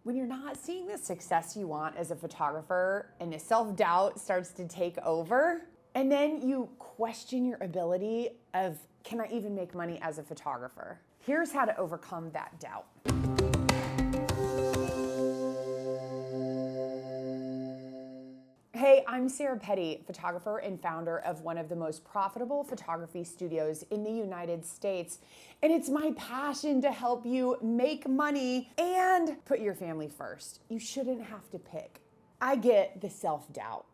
When you're not seeing the success you want as a photographer and the self-doubt starts to take over, and then you question your ability of, can I even make money as a photographer? Here's how to overcome that doubt. Hey, I'm Sarah Petty, photographer and founder of one of the most profitable photography studios in the United States. And it's my passion to help you make money and put your family first. You shouldn't have to pick. I get the self-doubt.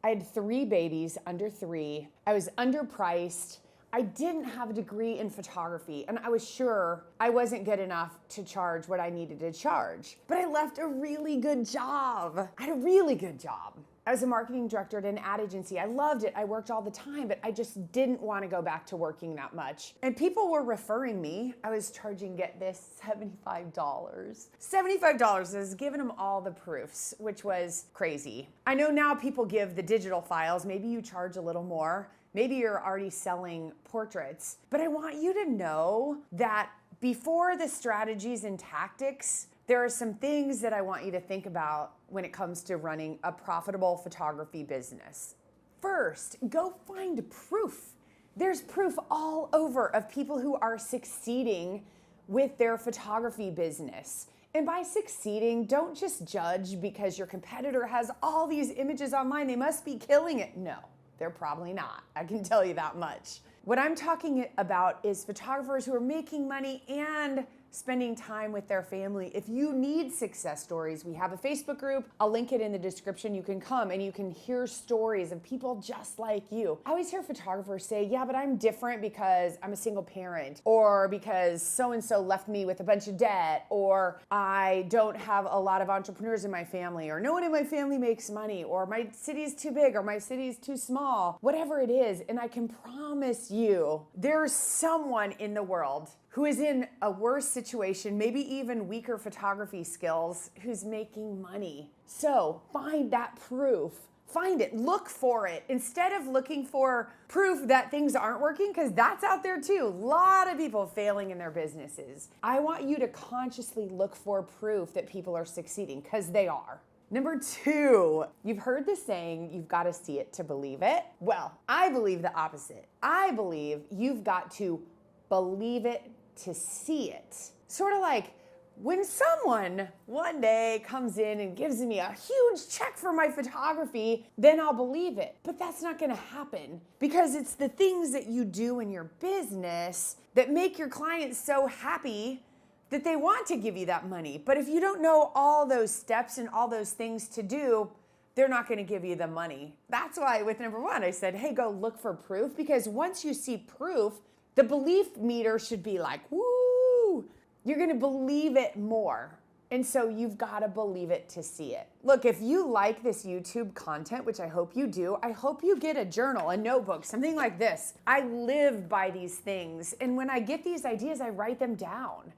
I had 3 babies under 3. I was underpriced. I didn't have a degree in photography, and I was sure I wasn't good enough to charge what I needed to charge. But I left a really good job. I had a really good job. I was a marketing director at an ad agency. I loved it. I worked all the time, but I just didn't want to go back to working that much. And people were referring me. I was charging, get this, $75. $75. I was giving them all the proofs, which was crazy. I know now people give the digital files. Maybe you charge a little more. Maybe you're already selling portraits. But I want you to know that before the strategies and tactics, there are some things that I want you to think about when it comes to running a profitable photography business. First, go find proof. There's proof all over of people who are succeeding with their photography business. And by succeeding, don't just judge because your competitor has all these images online, they must be killing it. No, they're probably not. I can tell you that much. What I'm talking about is photographers who are making money and spending time with their family. If you need success stories, we have a Facebook group. I'll link it in the description. You can come and you can hear stories of people just like you. I always hear photographers say, yeah, but I'm different because I'm a single parent, or because so-and-so left me with a bunch of debt, or I don't have a lot of entrepreneurs in my family, or no one in my family makes money, or my city is too big, or my city is too small, whatever it is. And I can promise you, there's someone in the world who is in a worse situation, maybe even weaker photography skills, who's making money. So find that proof. Find it, look for it. Instead of looking for proof that things aren't working, because that's out there too. A lot of people failing in their businesses. I want you to consciously look for proof that people are succeeding, because they are. Number 2, you've heard the saying, you've got to see it to believe it. Well, I believe the opposite. I believe you've got to believe it to see it. Sort of like when someone one day comes in and gives me a huge check for my photography, then I'll believe it. But that's not gonna happen, because it's the things that you do in your business that make your clients so happy that they want to give you that money. But if you don't know all those steps and all those things to do, they're not gonna give you the money. That's why with number 1, I said, hey, go look for proof, because once you see proof, the belief meter should be like, woo, you're gonna believe it more. And so you've gotta believe it to see it. Look, if you like this YouTube content, which I hope you do, I hope you get a journal, a notebook, something like this. I live by these things. And when I get these ideas, I write them down.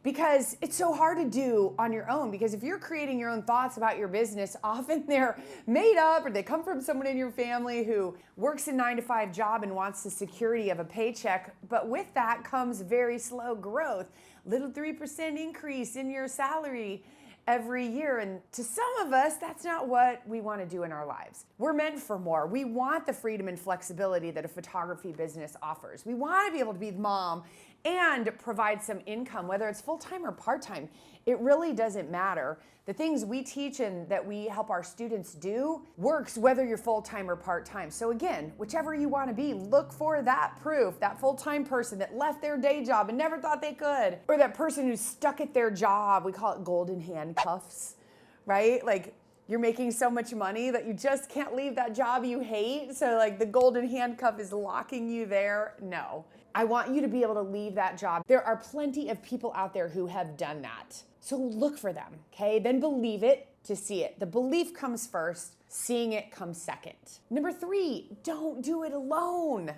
Because it's so hard to do on your own, because if you're creating your own thoughts about your business, often they're made up, or they come from someone in your family who works a 9-to-5 job and wants the security of a paycheck. But with that comes very slow growth, little 3% increase in your salary every year. And to some of us, that's not what we want to do in our lives. We're meant for more. We want the freedom and flexibility that a photography business offers. We want to be able to be the mom and provide some income, whether it's full-time or part-time. It really doesn't matter. The things we teach and that we help our students do works whether you're full-time or part-time. So again, whichever you want to be, look for that proof, that full-time person that left their day job and never thought they could, or that person who's stuck at their job. We call it golden handcuffs, right? Like, you're making so much money that you just can't leave that job you hate. So like the golden handcuff is locking you there. No, I want you to be able to leave that job. There are plenty of people out there who have done that. So look for them, okay? Then believe it to see it. The belief comes first, seeing it comes second. Number 3, don't do it alone.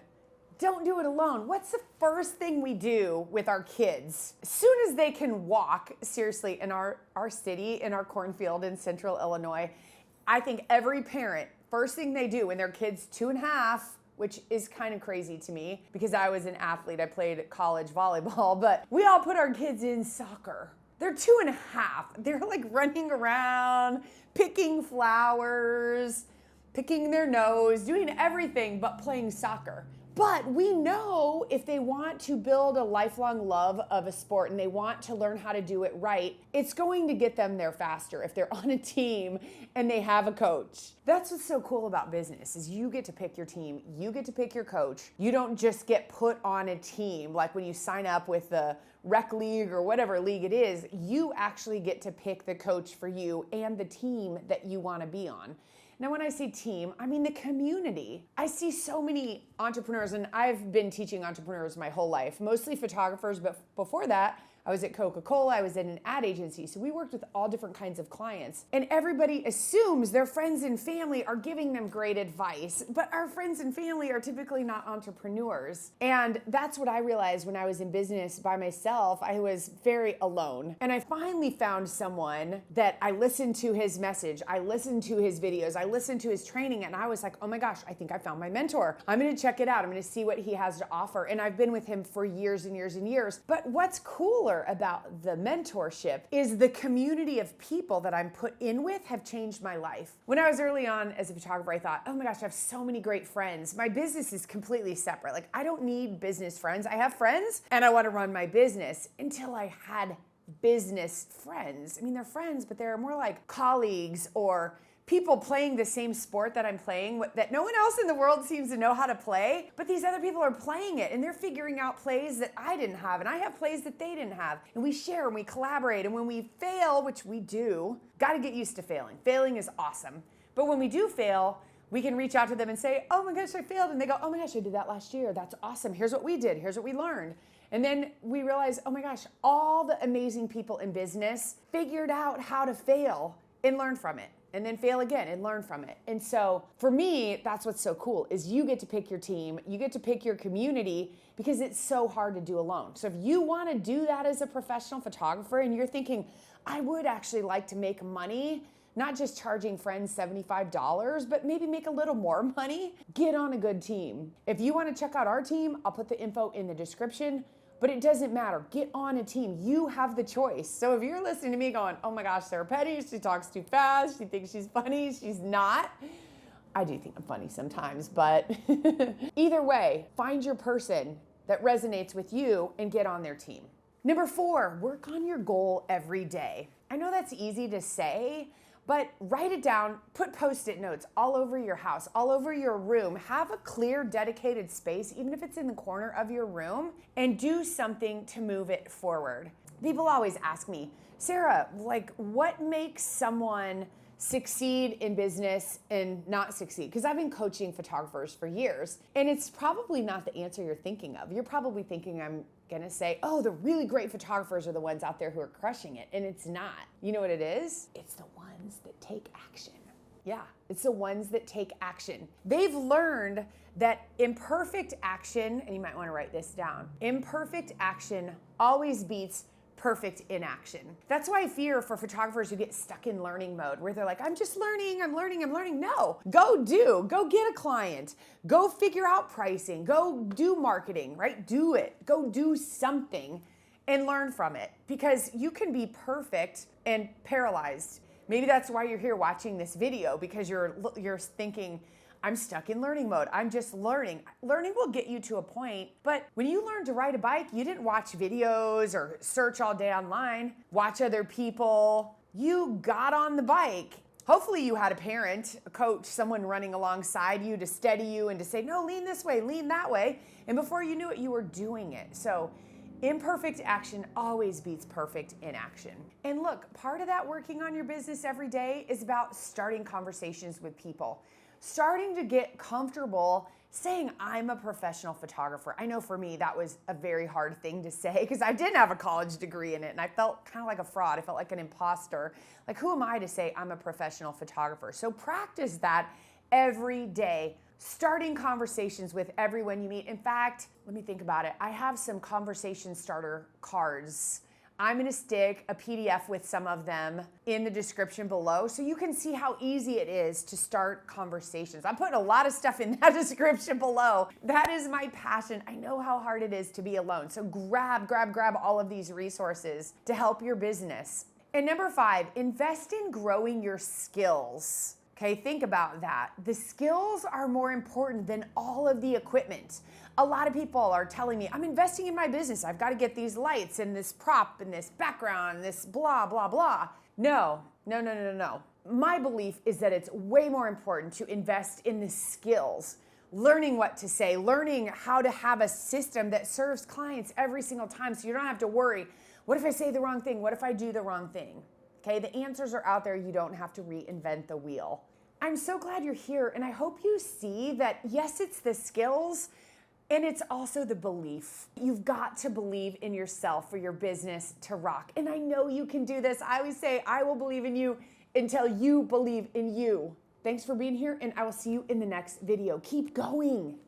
Don't do it alone. What's the first thing we do with our kids? As soon as they can walk, seriously, in our city, in our cornfield in central Illinois, I think every parent, first thing they do when their kid's 2.5, which is kind of crazy to me because I was an athlete. I played college volleyball, but we all put our kids in soccer. They're 2.5. They're like running around, picking flowers, picking their nose, doing everything but playing soccer. But we know if they want to build a lifelong love of a sport and they want to learn how to do it right, it's going to get them there faster if they're on a team and they have a coach. That's what's so cool about business is you get to pick your team, you get to pick your coach. You don't just get put on a team like when you sign up with the rec league or whatever league it is, you actually get to pick the coach for you and the team that you want to be on. Now, when I say team, I mean the community. I see so many entrepreneurs, and I've been teaching entrepreneurs my whole life, mostly photographers, but before that, I was at Coca-Cola, I was in an ad agency, so we worked with all different kinds of clients. And everybody assumes their friends and family are giving them great advice, but our friends and family are typically not entrepreneurs. And that's what I realized when I was in business by myself. I was very alone. And I finally found someone that I listened to his message, I listened to his videos, I listened to his training, and I was like, oh my gosh, I think I found my mentor. I'm gonna check it out, I'm gonna see what he has to offer. And I've been with him for years and years and years. But what's cooler about the mentorship is the community of people that I'm put in with have changed my life. When I was early on as a photographer, I thought, oh my gosh, I have so many great friends. My business is completely separate. Like, I don't need business friends. I have friends and I want to run my business until I had business friends. I mean, they're friends, but they're more like colleagues or people playing the same sport that I'm playing that no one else in the world seems to know how to play, but these other people are playing it and they're figuring out plays that I didn't have and I have plays that they didn't have. And we share and we collaborate, and when we fail, which we do, gotta get used to failing. Failing is awesome. But when we do fail, we can reach out to them and say, oh my gosh, I failed. And they go, oh my gosh, I did that last year. That's awesome. Here's what we did. Here's what we learned. And then we realize, oh my gosh, all the amazing people in business figured out how to fail and learn from it. And then fail again and learn from it. And so for me, that's what's so cool is you get to pick your team, you get to pick your community because it's so hard to do alone. So if you want to do that as a professional photographer and you're thinking, I would actually like to make money, not just charging friends $75, but maybe make a little more money, get on a good team. If you want to check out our team, I'll put the info in the description. But it doesn't matter. Get on a team. You have the choice. So if you're listening to me going, oh my gosh, Sarah Petty, she talks too fast, she thinks she's funny, she's not. I do think I'm funny sometimes, but either way, find your person that resonates with you and get on their team. Number 4, work on your goal every day. I know that's easy to say, but write it down, put Post-it notes all over your house, all over your room. Have a clear, dedicated space, even if it's in the corner of your room, and do something to move it forward. People always ask me, Sarah, like, what makes someone succeed in business and not succeed? Because I've been coaching photographers for years, and it's probably not the answer you're thinking of. You're probably thinking I'm gonna say, oh, the really great photographers are the ones out there who are crushing it, and it's not. You know what it is? It's the ones that take action. Yeah, it's the ones that take action. They've learned that imperfect action, and you might want to write this down, imperfect action always beats perfect inaction. That's why I fear for photographers who get stuck in learning mode where they're like, I'm just learning, I'm learning. No, go get a client, go figure out pricing, go do marketing, right? Do it, go do something and learn from it, because you can be perfect and paralyzed. Maybe that's why you're here watching this video, because you're thinking, I'm stuck in learning mode. I'm just learning. Learning will get you to a point, but when you learned to ride a bike, you didn't watch videos or search all day online, watch other people. You got on the bike. Hopefully you had a parent, a coach, someone running alongside you to steady you and to say, no, lean this way, lean that way. And before you knew it, you were doing it. So imperfect action always beats perfect inaction. And look, part of that working on your business every day is about starting conversations with people. Starting to get comfortable saying, I'm a professional photographer. I know for me, that was a very hard thing to say because I didn't have a college degree in it and I felt kind of like a fraud. I felt like an imposter. Like, who am I to say I'm a professional photographer? So practice that every day, starting conversations with everyone you meet. In fact, let me think about it. I have some conversation starter cards I'm gonna stick a PDF with some of them in the description below so you can see how easy it is to start conversations. I'm putting a lot of stuff in that description below. That is my passion. I know how hard it is to be alone. So grab all of these resources to help your business. And number 5, invest in growing your skills. Okay, think about that. The skills are more important than all of the equipment. A lot of people are telling me, I'm investing in my business. I've got to get these lights and this prop and this background, and this blah, blah, blah. No. My belief is that it's way more important to invest in the skills. Learning what to say, learning how to have a system that serves clients every single time so you don't have to worry, what if I say the wrong thing? What if I do the wrong thing? Okay, the answers are out there. You don't have to reinvent the wheel. I'm so glad you're here, and I hope you see that, yes, it's the skills, and it's also the belief. You've got to believe in yourself for your business to rock. And I know you can do this. I always say, I will believe in you until you believe in you. Thanks for being here, and I will see you in the next video. Keep going.